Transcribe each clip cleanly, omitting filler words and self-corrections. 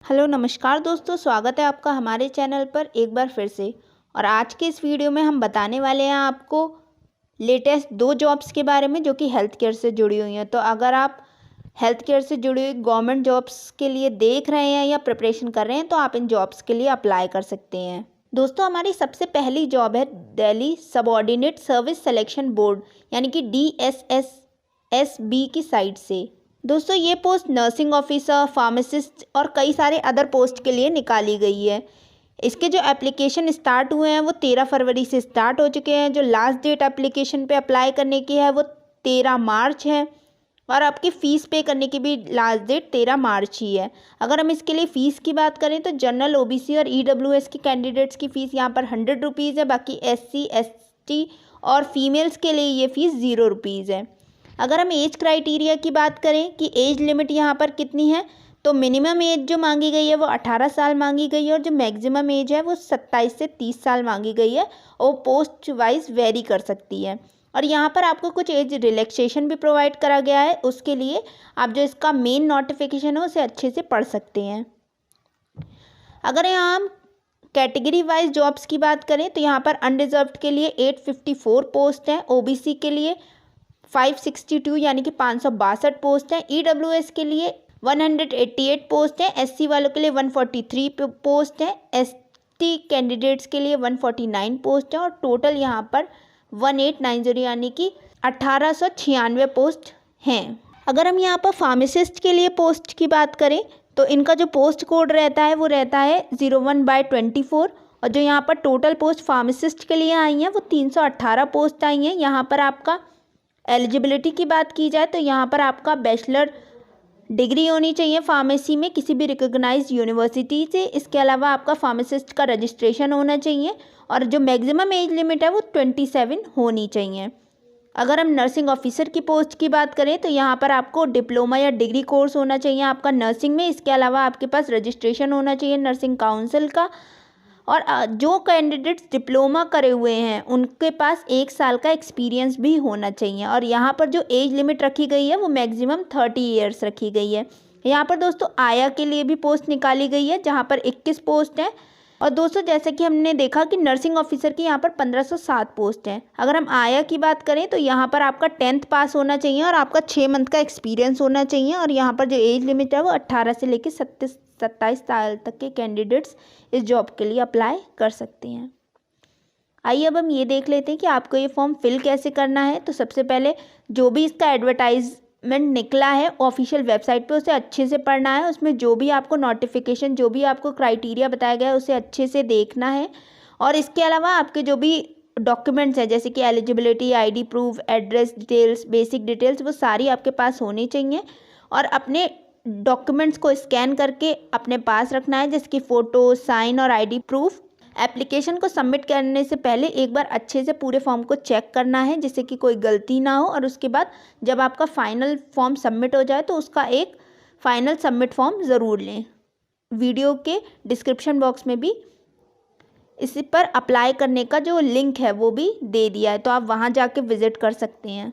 Hello नमस्कार दोस्तों, स्वागत है आपका हमारे चैनल पर एक बार फिर से। और आज के इस वीडियो में हम बताने वाले हैं आपको लेटेस्ट 2 जॉब्स के बारे में जो कि हेल्थ केयर से जुड़ी हुई हैं। तो अगर आप हेल्थ केयर से जुड़ी हुई गवर्नमेंट जॉब्स के लिए देख रहे हैं या प्रिपरेशन कर रहे हैं तो आप इन जॉब्स के लिए अप्लाई कर सकते हैं। दोस्तों, हमारी सबसे पहली जॉब है Delhi subordinate service selection board यानी कि DSSSB की साइट से। दोस्तों, ये पोस्ट नर्सिंग ऑफिसर, फार्मासिस्ट और कई सारे अदर पोस्ट के लिए निकाली गई है। इसके जो एप्लीकेशन स्टार्ट हुए हैं वो 13 फरवरी से स्टार्ट हो चुके हैं। जो लास्ट डेट एप्लीकेशन पे अप्लाई करने की है वो 13 मार्च है और आपकी फ़ीस पे करने की भी लास्ट डेट 13 मार्च ही है। अगर हम इसके लिए फ़ीस की बात करें तो जनरल, OBC और EWS के कैंडिडेट्स की फ़ीस यहाँ पर 100 रुपीज़ है। बाकी SC, ST और फीमेल्स के लिए ये फ़ीस 0 रुपीज़ है। अगर हम एज क्राइटेरिया की बात करें कि एज लिमिट यहाँ पर कितनी है, तो मिनिमम एज जो मांगी गई है वो 18 साल मांगी गई है और जो मैक्सिमम एज है वो 27 से 30 साल मांगी गई है और पोस्ट वाइज वेरी कर सकती है। और यहाँ पर आपको कुछ एज रिलैक्सेशन भी प्रोवाइड करा गया है। उसके लिए आप जो इसका मेन नोटिफिकेशन है उसे अच्छे से पढ़ सकते हैं। अगर यहाँ हम कैटेगरी वाइज जॉब्स की बात करें तो यहाँ पर अनरिजर्व्ड के लिए 854 पोस्ट हैं, OBC के लिए 562 यानी कि 562 पोस्ट हैं, EWS के लिए 188 पोस्ट हैं, SC वालों के लिए 143 पोस्ट हैं, ST कैंडिडेट्स के लिए 149 पोस्ट हैं और टोटल यहाँ पर 1890 यानी कि 1896 पोस्ट हैं। अगर हम यहाँ पर फार्मासिस्ट के लिए पोस्ट की बात करें तो इनका जो पोस्ट कोड रहता है वो रहता है 01/24 और जो यहाँ पर टोटल पोस्ट फार्मासिस्ट के लिए आई हैं वो 318 पोस्ट आई हैं। यहाँ पर आपका एलिजिबिलिटी की बात की जाए तो यहाँ पर आपका बैचलर डिग्री होनी चाहिए फार्मेसी में किसी भी रिकॉग्नाइज्ड यूनिवर्सिटी से। इसके अलावा आपका फार्मासिस्ट का रजिस्ट्रेशन होना चाहिए और जो मैक्सिमम एज लिमिट है वो 27 होनी चाहिए। अगर हम नर्सिंग ऑफिसर की पोस्ट की बात करें तो यहाँ पर आपको डिप्लोमा या डिग्री कोर्स होना चाहिए आपका नर्सिंग में। इसके अलावा आपके पास रजिस्ट्रेशन होना चाहिए नर्सिंग काउंसिल का और जो कैंडिडेट्स डिप्लोमा करे हुए हैं उनके पास 1 साल का एक्सपीरियंस भी होना चाहिए। और यहाँ पर जो एज लिमिट रखी गई है वो मैक्सिमम 30 ईयर्स रखी गई है। यहाँ पर दोस्तों आया के लिए भी पोस्ट निकाली गई है जहाँ पर 21 पोस्ट हैं। और दोस्तों, जैसे कि हमने देखा कि नर्सिंग ऑफिसर की यहाँ पर 1507 पोस्ट हैं। अगर हम आया की बात करें तो यहाँ पर आपका 10th पास होना चाहिए और आपका 6 मंथ का एक्सपीरियंस होना चाहिए। और यहाँ पर जो एज लिमिट है वो 18 से लेकर 27 साल तक के कैंडिडेट्स इस जॉब के लिए अप्लाई कर सकते हैं। आइए अब हम ये देख लेते हैं कि आपको ये फॉर्म फिल कैसे करना है। तो सबसे पहले जो भी इसका एडवर्टाइजमेंट निकला है ऑफिशियल वेबसाइट पे उसे अच्छे से पढ़ना है। उसमें जो भी आपको नोटिफिकेशन, जो भी आपको क्राइटेरिया बताया गया है उसे अच्छे से देखना है। और इसके अलावा आपके जो भी डॉक्यूमेंट्स हैं जैसे कि eligibility, ID proof, address details, basic details, वो सारी आपके पास होनी चाहिए। और अपने डॉक्यूमेंट्स को स्कैन करके अपने पास रखना है जैसे कि फ़ोटो, साइन और ID प्रूफ। एप्लीकेशन को सबमिट करने से पहले एक बार अच्छे से पूरे फॉर्म को चेक करना है जिससे कि कोई गलती ना हो। और उसके बाद जब आपका फाइनल फॉर्म सबमिट हो जाए तो उसका एक फाइनल सबमिट फॉर्म ज़रूर लें। वीडियो के डिस्क्रिप्शन बॉक्स में भी इसी पर अप्लाई करने का जो लिंक है वो भी दे दिया है, तो आप वहाँ जाके विज़िट कर सकते हैं।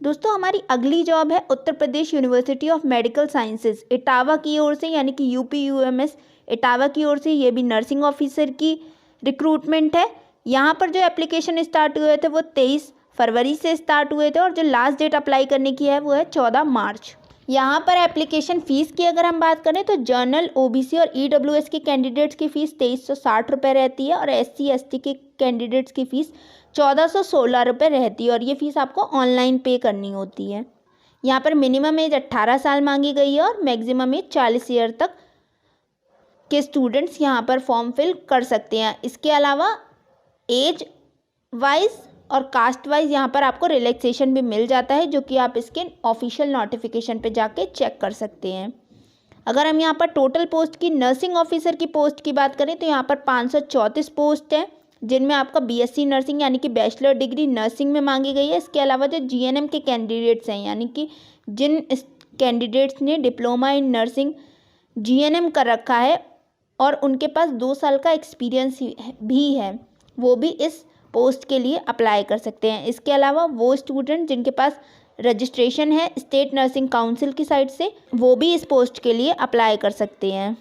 दोस्तों, हमारी अगली जॉब है Uttar Pradesh university of medical sciences Etawah की ओर से यानी कि UPUMS इटावा की ओर से। ये भी नर्सिंग ऑफिसर की रिक्रूटमेंट है। यहाँ पर जो एप्लीकेशन स्टार्ट हुए थे वो 23 फरवरी से स्टार्ट हुए थे और जो लास्ट डेट अप्लाई करने की है वो है 14 मार्च। यहाँ पर एप्लीकेशन फ़ीस की अगर हम बात करें तो जनरल, OBC और EWS के कैंडिडेट्स की फ़ीस 2360 रुपये रहती है और SC, ST के कैंडिडेट्स की फ़ीस 1416 रुपये रहती है और ये फ़ीस आपको ऑनलाइन पे करनी होती है। यहाँ पर मिनिमम एज 18 साल मांगी गई है और मैक्सिमम एज 40 ईयर तक के स्टूडेंट्स यहाँ पर फॉर्म फिल कर सकते हैं। इसके अलावा एज वाइज और कास्ट वाइज यहाँ पर आपको रिलैक्सेशन भी मिल जाता है जो कि आप इसके ऑफिशियल नोटिफिकेशन पे जाके चेक कर सकते हैं। अगर हम यहाँ पर टोटल पोस्ट की नर्सिंग ऑफिसर की पोस्ट की बात करें तो यहाँ पर 534 पोस्ट हैं जिनमें आपका BSc नर्सिंग यानी कि बैचलर डिग्री नर्सिंग में मांगी गई है। इसके अलावा जो GNM के कैंडिडेट्स हैं यानी कि जिन कैंडिडेट्स ने डिप्लोमा इन नर्सिंग GNM कर रखा है और उनके पास 2 साल का एक्सपीरियंस भी है वो भी इस पोस्ट के लिए अप्लाई कर सकते हैं। इसके अलावा वो स्टूडेंट जिनके पास रजिस्ट्रेशन है स्टेट नर्सिंग काउंसिल की साइड से वो भी इस पोस्ट के लिए अप्लाई कर सकते हैं।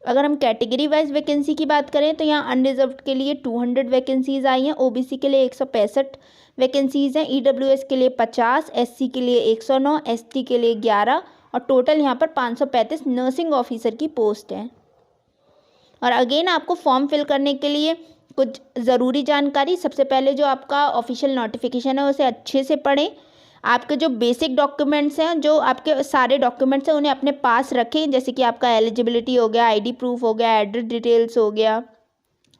अगर हम कैटेगरी वाइज वैकेंसी की बात करें तो यहाँ अनरिजर्व्ड के लिए 200 वैकेंसीज़ आई हैं, ओबीसी के लिए 165 वैकेंसीज़ हैं, ईडब्ल्यूएस के लिए 50, एससी के लिए 109, एसटी के लिए 11 और टोटल यहाँ पर 535 नर्सिंग ऑफिसर की पोस्ट हैं। और अगेन आपको फॉर्म फिल करने के लिए कुछ ज़रूरी जानकारी, सबसे पहले जो आपका ऑफिशियल नोटिफिकेशन है उसे अच्छे से पढ़ें। आपके जो बेसिक डॉक्यूमेंट्स हैं, जो आपके सारे डॉक्यूमेंट्स हैं उन्हें अपने पास रखें, जैसे कि आपका एलिजिबिलिटी हो गया, आईडी प्रूफ हो गया, एड्रेस डिटेल्स हो गया।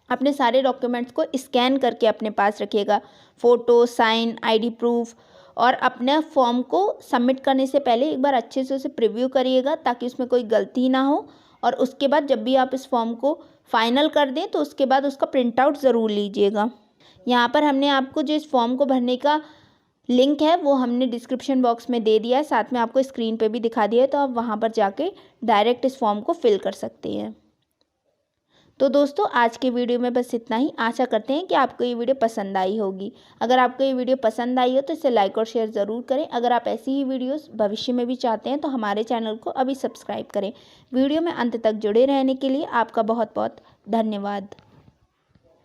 अपने सारे डॉक्यूमेंट्स को स्कैन करके अपने पास रखिएगा, फ़ोटो, साइन, आईडी प्रूफ। और अपने फॉर्म को सबमिट करने से पहले एक बार अच्छे से उसे प्रीव्यू करिएगा ताकि उसमें कोई गलती ना हो। और उसके बाद जब भी आप इस फॉर्म को फाइनल कर दें तो उसके बाद उसका प्रिंट आउट ज़रूर लीजिएगा। यहाँ पर हमने आपको जो इस फॉर्म को भरने का लिंक है वो हमने डिस्क्रिप्शन बॉक्स में दे दिया है, साथ में आपको स्क्रीन पे भी दिखा दिया है, तो आप वहाँ पर जाके डायरेक्ट इस फॉर्म को फिल कर सकते हैं। तो दोस्तों आज के वीडियो में बस इतना ही। आशा करते हैं कि आपको ये वीडियो पसंद आई होगी। अगर आपको ये वीडियो पसंद आई हो तो इसे लाइक और शेयर ज़रूर करें। अगर आप ऐसी ही वीडियोस भविष्य में भी चाहते हैं तो हमारे चैनल को अभी सब्सक्राइब करें। वीडियो में अंत तक जुड़े रहने के लिए आपका बहुत बहुत धन्यवाद।